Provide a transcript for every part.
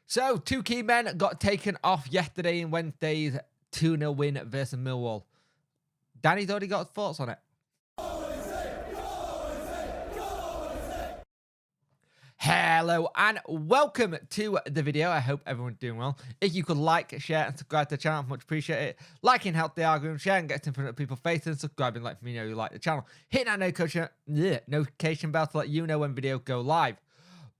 So, two key men got taken off yesterday in Wednesday's 2-0 win versus Millwall. Danny's already got thoughts on it. Hello and welcome to the video. I hope everyone's doing well. If you could like, share and subscribe to the channel, much appreciate it. Liking helps the algorithm, sharing gets in front of people's faces, and subscribing let me know you like the channel. Hit that notification bell to let you know when videos go live.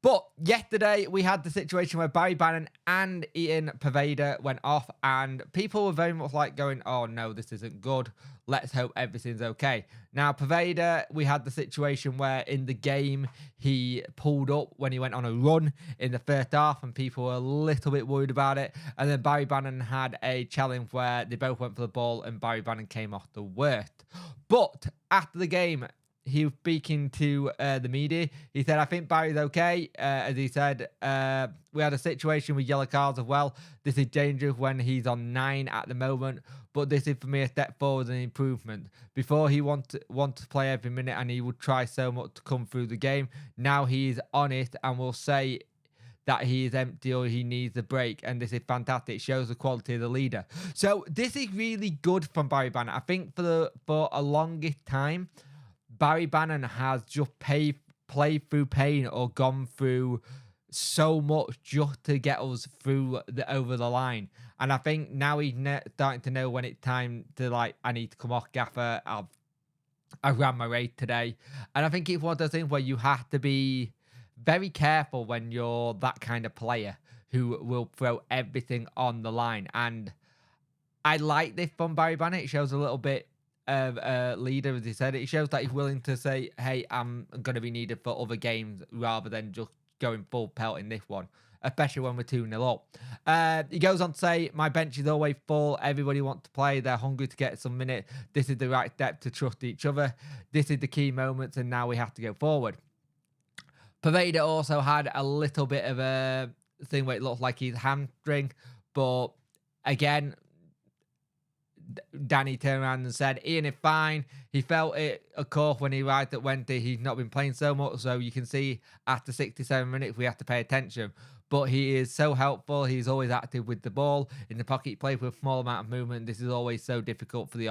But yesterday we had the situation where Barry Bannon and Ian Pervada went off, and people were very much like going, oh no, this isn't good. Let's hope everything's okay. Now, Pervada, we had the situation where in the game he pulled up when he went on a run in the first half, and people were a little bit worried about it. And then Barry Bannon had a challenge where they both went for the ball, and Barry Bannon came off the worst. But after the game, he was speaking to the media. He said, I think Barry's okay. As he said, we had a situation with yellow cards as well. This is dangerous when he's on 9 at the moment. But this is, for me, a step forward and improvement. Before, he wanted to play every minute and he would try so much to come through the game. Now he's honest and will say that he is empty or he needs a break. And this is fantastic. It shows the quality of the leader. So this is really good from Barry Bannon. I think for a longest time, Barry Bannon has just played through pain or gone through so much just to get us through over the line. And I think now he's starting to know when it's time to, like, I need to come off gaffer. I ran my race today. And I think it's one of those things where you have to be very careful when you're that kind of player who will throw everything on the line. And I like this from Barry Bannon. It shows a little bit of a leader, as he said. It shows that he's willing to say, hey, I'm going to be needed for other games rather than just going full pelt in this one, especially when we're 2-0 up. He goes on to say, my bench is always full. Everybody wants to play. They're hungry to get some minutes. This is the right step to trust each other. This is the key moments, and now we have to go forward. Pervada also had a little bit of a thing where it looked like his hamstring, but again, Danny turned around and said, Ian is fine. He felt it, of course, when he arrived at Wednesday. He's not been playing so much, so you can see after 67 minutes, we have to pay attention. But he is so helpful. He's always active with the ball. In the pocket, he plays with a small amount of movement. This is always so difficult for the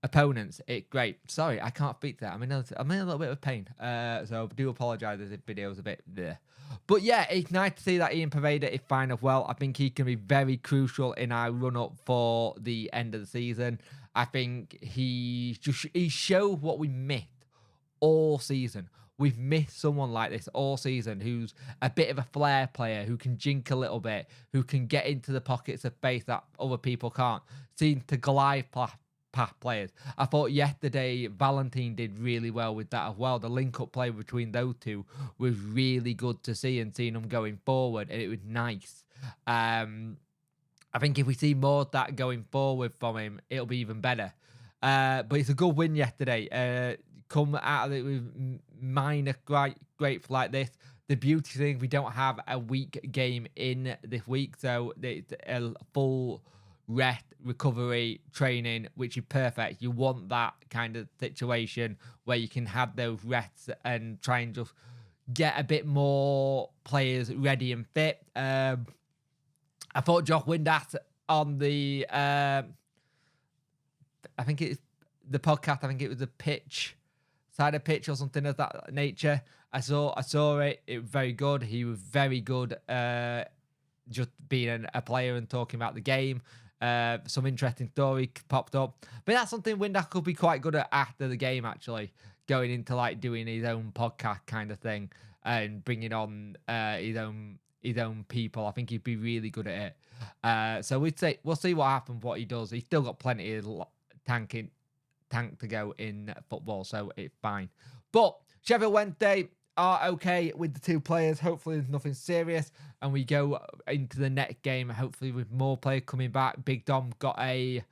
opponents. It's great. Sorry, I can't speak that. I'm in a little bit of pain. So I do apologise if this video is a bit there. But yeah, it's nice to see that Ian Pervada is fine as well. I think he can be very crucial in our run-up for the end of the season. I think he showed what we missed all season. We've missed someone like this all season who's a bit of a flair player, who can jink a little bit, who can get into the pockets of space that other people can't. Seem to glide past players. I thought yesterday Valentine did really well with that as well. The link-up play between those two was really good to see, and seeing them going forward, and it was nice. I think if we see more of that going forward from him, it'll be even better. But it's a good win yesterday. Come out of it with minor grapes like this. The beauty thing, we don't have a week game in this week, so it's a full rest, recovery, training, which is perfect. You want that kind of situation where you can have those rests and try and just get a bit more players ready and fit. I thought Josh Windass on the I think it's the podcast, I think it was the pitch side of pitch or something of that nature. I saw it. It was very good. He was very good just being a player and talking about the game. Some interesting story popped up, but that's something Windass could be quite good at after the game, actually, going into like doing his own podcast kind of thing and bringing on his own people. I think he'd be really good at it. So we'll see what happens, what he does. He's still got plenty of tank to go in football, so it's fine. But Sheffield Wednesday are okay with the two players. Hopefully there's nothing serious, and we go into the next game hopefully with more players coming back. Big Dom got a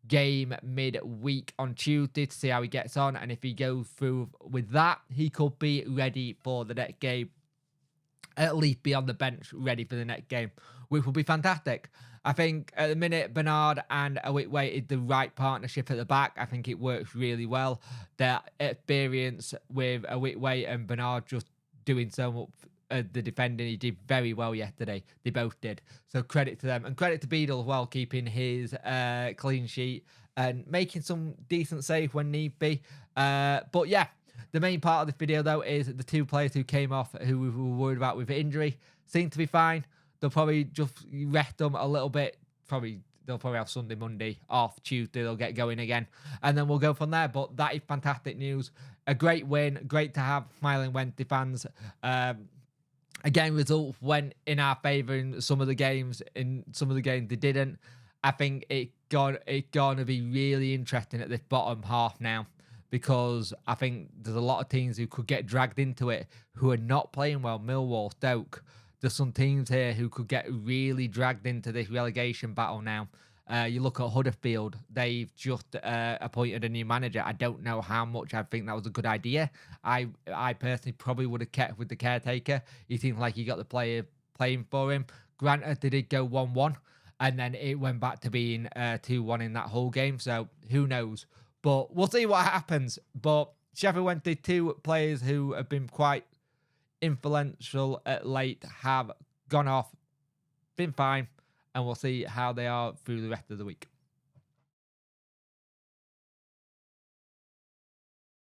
game mid-week on Tuesday to see how he gets on, and if he goes through with that, he could be ready for the next game, at least be on the bench ready for the next game, which will be fantastic. I think at the minute, Bernard and Awitway is the right partnership at the back. I think it works really well. Their experience with Awitway and Bernard just doing so much. The defending, he did very well yesterday. They both did. So credit to them, and credit to Beadle as well, keeping his clean sheet and making some decent save when need be. But yeah, the main part of this video though is the two players who came off, who we were worried about with injury, seem to be fine. They'll probably just rest them a little bit. They'll probably have Sunday, Monday off. Tuesday they'll get going again, and then we'll go from there. But that is fantastic news. A great win. Great to have Smiling Wednesday fans. Again, results went in our favour in some of the games. In some of the games, they didn't. I think it's gonna be really interesting at this bottom half now, because I think there's a lot of teams who could get dragged into it who are not playing well. Millwall, Stoke. There's some teams here who could get really dragged into this relegation battle now. You look at Huddersfield, they've just appointed a new manager. I don't know how much I think that was a good idea. I personally probably would have kept with the caretaker. He seems like he got the player playing for him. Granted, they did go 1-1, and then it went back to being 2-1 in that whole game. So who knows? But we'll see what happens. But Sheffield Wednesday, two players who have been quite influential at late have gone off, been fine, and we'll see how they are through the rest of the week.